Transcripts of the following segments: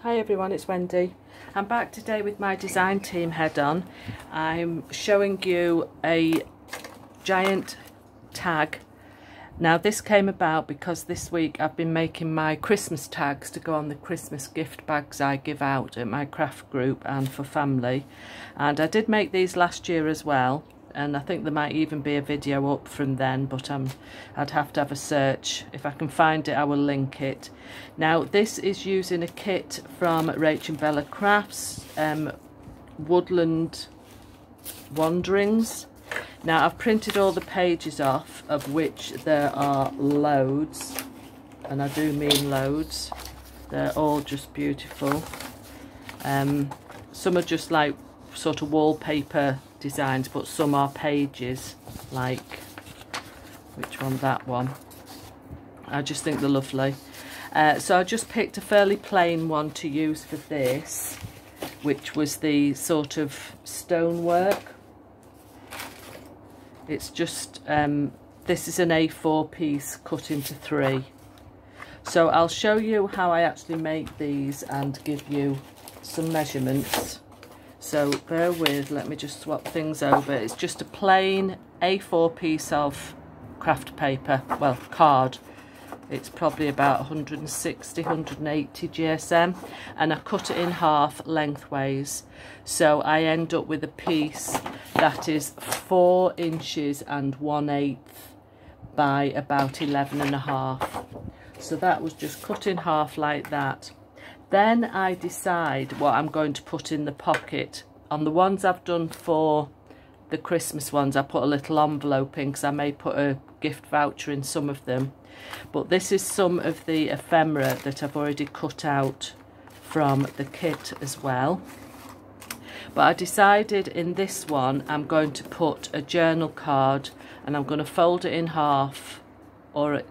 Hi everyone, it's Wendy. I'm back today with my design team head on. I'm showing you a giant tag. Now this came about because this week I've been making my Christmas tags to go on the Christmas gift bags I give out at my craft group and for family. And I did make these last year as well, and I think there might even be a video up from then, but I'd have to have a search. If I can find it, I will link it. Now this is using a kit from Rach and Bella Crafts, Woodland Wanderings. Now I've printed all the pages off, of which there are loads, and I do mean loads. They're all just beautiful. Some are just like sort of wallpaper designs, but some are pages, like which one? That one. I just think they're lovely. So I just picked a fairly plain one to use for this, which was the sort of stonework. It's just this is an A4 piece cut into 3. So I'll show you how I actually make these and give you some measurements. So bear with, let me just swap things over. It's just a plain A4 piece of craft paper, well, card. It's probably about 160, 180 GSM, and I cut it in half lengthways. So I end up with a piece that is 4 inches and 1/8 by about 11.5. So that was just cut in half like that. Then I decide what I'm going to put in the pocket. On the ones I've done for the Christmas ones, I put a little envelope in because I may put a gift voucher in some of them. But this is some of the ephemera that I've already cut out from the kit as well. But I decided in this one I'm going to put a journal card, and I'm going to fold it in half, or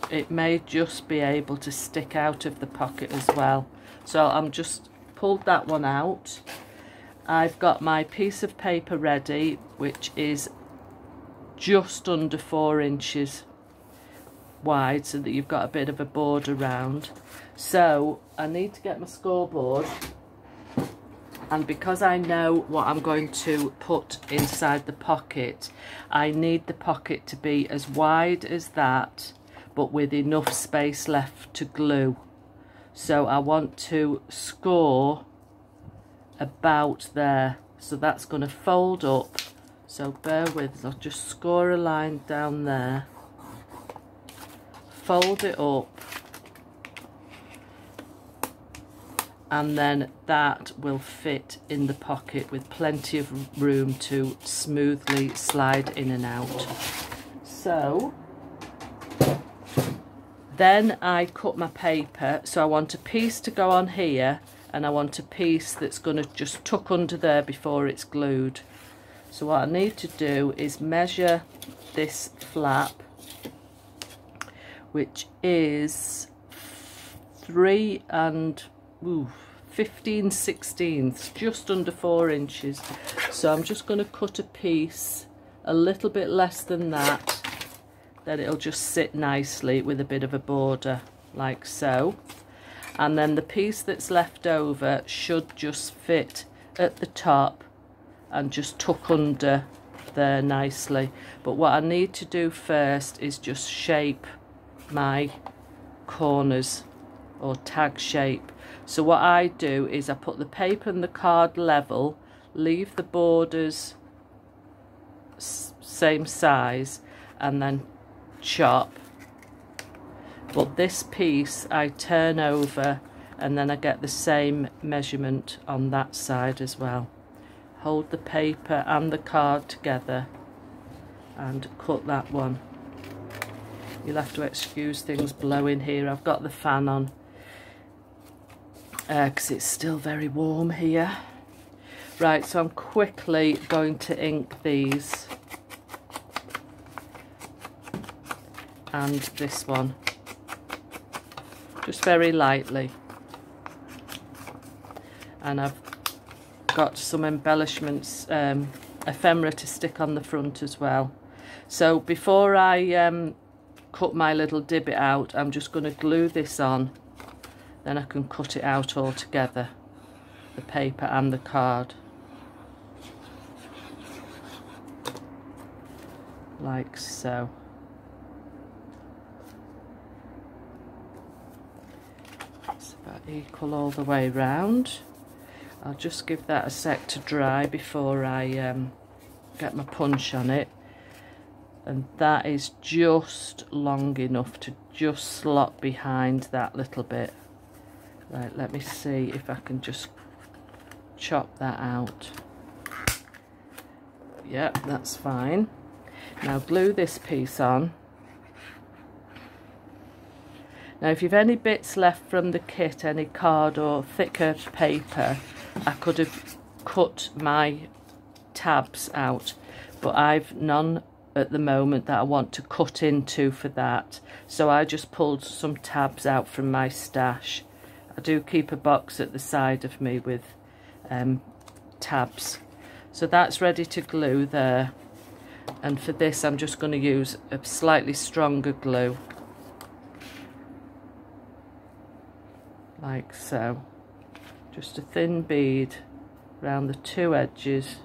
it may just be able to stick out of the pocket as well. So I'm just pulled that one out. I've got my piece of paper ready, which is just under 4 inches wide, so that you've got a bit of a border round. So I need to get my scoreboard, and because I know what I'm going to put inside the pocket, I need the pocket to be as wide as that, but with enough space left to glue. So I want to score about there, so that's going to fold up. So bear with, I'll just score a line down there, fold it up, and then that will fit in the pocket with plenty of room to smoothly slide in and out. So then I cut my paper, so I want a piece to go on here, and I want a piece that's going to just tuck under there before it's glued. So what I need to do is measure this flap, which is 3 and 15/16, just under 4 inches. So I'm just going to cut a piece a little bit less than that, then it'll just sit nicely with a bit of a border like so. And then the piece that's left over should just fit at the top and just tuck under there nicely. But what I need to do first is just shape my corners, or tag shape. So what I do is I put the paper and the card level, leave the borders same size, and then chop. But this piece I turn over, and then I get the same measurement on that side as well. Hold the paper and the card together and cut that one. You'll have to excuse things blowing here. I've got the fan on because it's still very warm here. Right, so I'm quickly going to ink these and this one, just very lightly. And I've got some embellishments, ephemera to stick on the front as well. So before I cut my little divot out, I'm just going to glue this on then I can cut it out all together, the paper and the card, like so. It's about equal all the way round. I'll just give that a sec to dry before I get my punch on it. And that is just long enough to just slot behind that little bit. Right, let me see if I can just chop that out. Yep, that's fine. Now glue this piece on. Now if you've any bits left from the kit, any card or thicker paper, I could have cut my tabs out, but I've none at the moment that I want to cut into for that, so I just pulled some tabs out from my stash. I do keep a box at the side of me with tabs, so that's ready to glue there. And for this I'm just going to use a slightly stronger glue, like so. Just a thin bead around the two edges.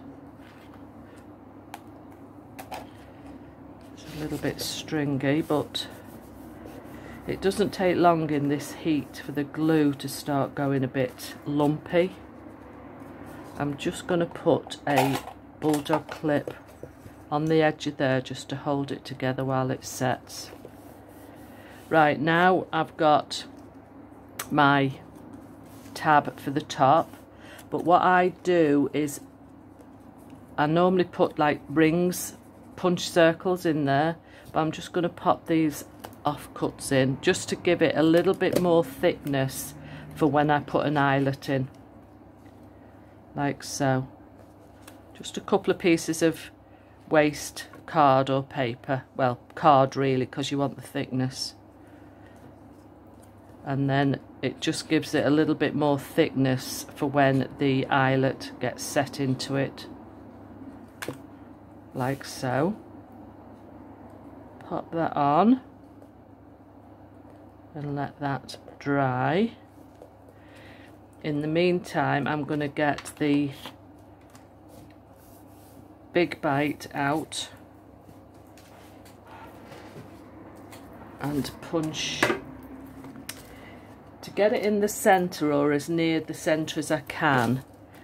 It's a little bit stringy, but it doesn't take long in this heat for the glue to start going a bit lumpy. I'm just going to put a bulldog clip on the edge of there just to hold it together while it sets. Right, now I've got my tab for the top, but what I do is I normally put like rings, punch circles in there, but I'm just going to pop these offcuts in just to give it a little bit more thickness for when I put an eyelet in, like so. Just a couple of pieces of waste card or paper, well, card really, because you want the thickness, and then it just gives it a little bit more thickness for when the eyelet gets set into it, like so. Pop that on and let that dry. In the meantime, I'm going to get the Big Bite out and punch. To get it in the centre, or as near the centre as I can,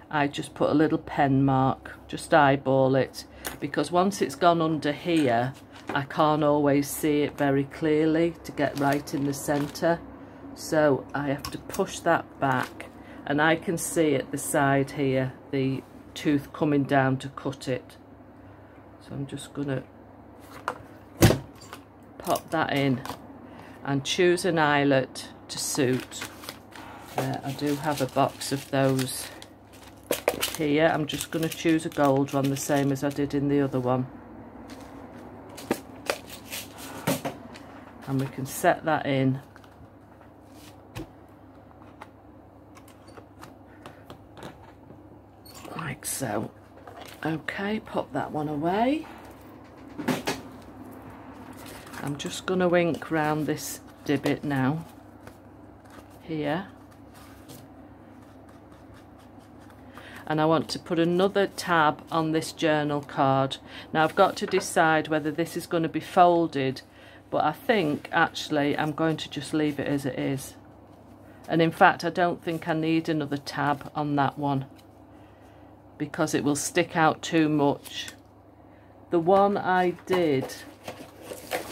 I just put a little pen mark, just eyeball it, because once it's gone under here I can't always see it very clearly to get right in the centre, so I have to push that back, and I can see at the side here the tooth coming down to cut it. So I'm just going to pop that in and choose an eyelet to suit. I do have a box of those here. I'm just going to choose a gold one, the same as I did in the other one, and we can set that in. Like so. Okay, pop that one away. I'm just going to ink round this divot now, here, and I want to put another tab on this journal card. Now I've got to decide whether this is going to be folded, but I think actually I'm going to just leave it as it is, and in fact I don't think I need another tab on that one because it will stick out too much. The one I did,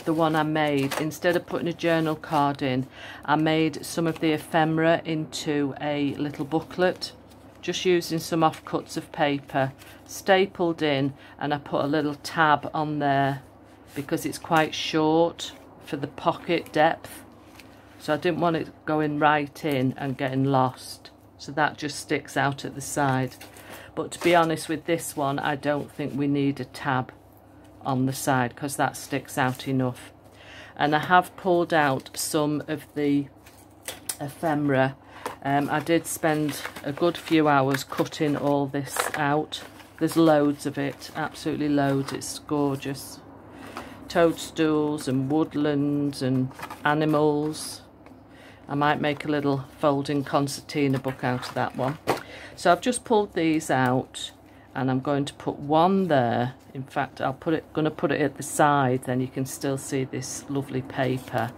the one I made, instead of putting a journal card in, I made some of the ephemera into a little booklet, just using some offcuts of paper, stapled in, and I put a little tab on there because it's quite short for the pocket depth, so I didn't want it going right in and getting lost, so that just sticks out at the side. But to be honest with this one, I don't think we need a tab on the side because that sticks out enough. And I have pulled out some of the ephemera. I did spend a good few hours cutting all this out. There's loads of it, absolutely loads. It's gorgeous. Toadstools and woodlands and animals. I might make a little folding concertina book out of that one. So I've just pulled these out, and I'm going to put one there. In fact, going to put it at the side, then you can still see this lovely paper.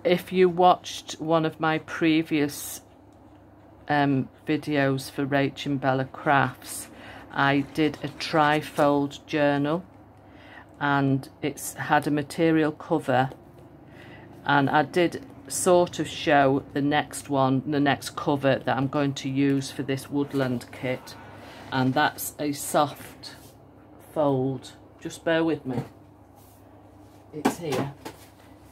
If you watched one of my previous videos for Rach and Bella Crafts, I did a tri-fold journal, and it's had a material cover, and I did sort of show the next cover that I'm going to use for this woodland kit, and that's a soft fold. Just bear with me, it's here.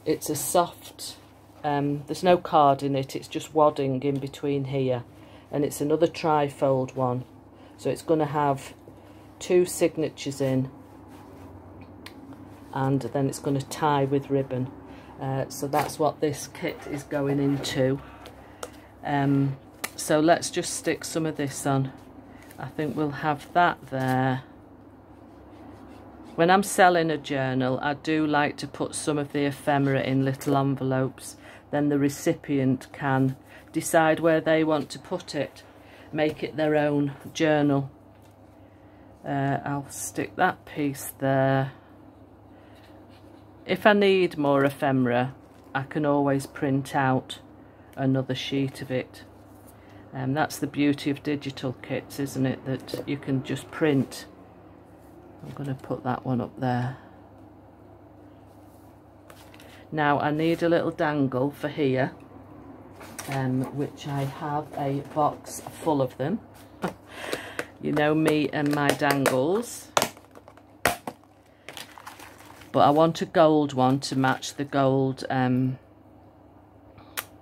It's a soft, there's no card in it, it's just wadding in between here, and it's another tri-fold one, so it's going to have 2 signatures in, and then it's going to tie with ribbon. So that's what this kit is going into. So let's just stick some of this on. I think we'll have that there. When I'm selling a journal, I do like to put some of the ephemera in little envelopes. Then the recipient can decide where they want to put it, make it their own journal. I'll stick that piece there. If I need more ephemera, I can always print out another sheet of it. That's the beauty of digital kits, isn't it? That you can just print. I'm going to put that one up there. Now I need a little dangle for here, which I have a box full of them. You know me and my dangles. But I want a gold one to match the gold,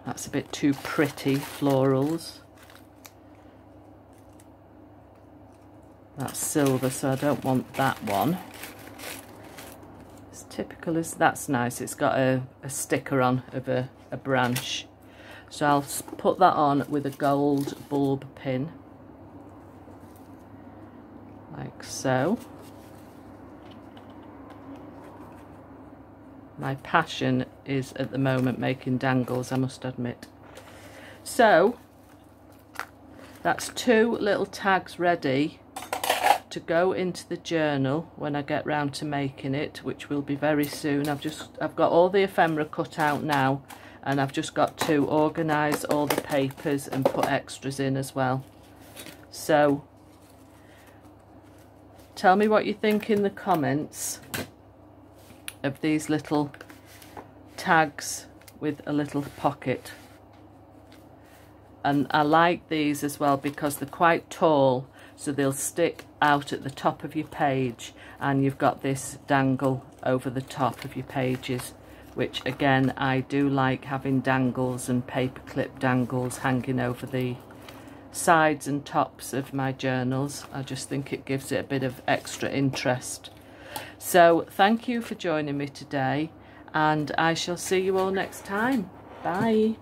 that's a bit too pretty, florals. That's silver, so I don't want that one. It's typical, that's nice, it's got a sticker on of a branch. So I'll put that on with a gold bulb pin, like so. My passion is at the moment making dangles, I must admit. So that's 2 little tags ready to go into the journal when I get round to making it, which will be very soon. I've got all the ephemera cut out now, and I've just got to organise all the papers and put extras in as well. So tell me what you think in the comments of these little tags with a little pocket. And I like these as well because they're quite tall, so they'll stick out at the top of your page, and you've got this dangle over the top of your pages, which again, I do like having dangles and paperclip dangles hanging over the sides and tops of my journals. I just think it gives it a bit of extra interest. So thank you for joining me today, and I shall see you all next time. Bye.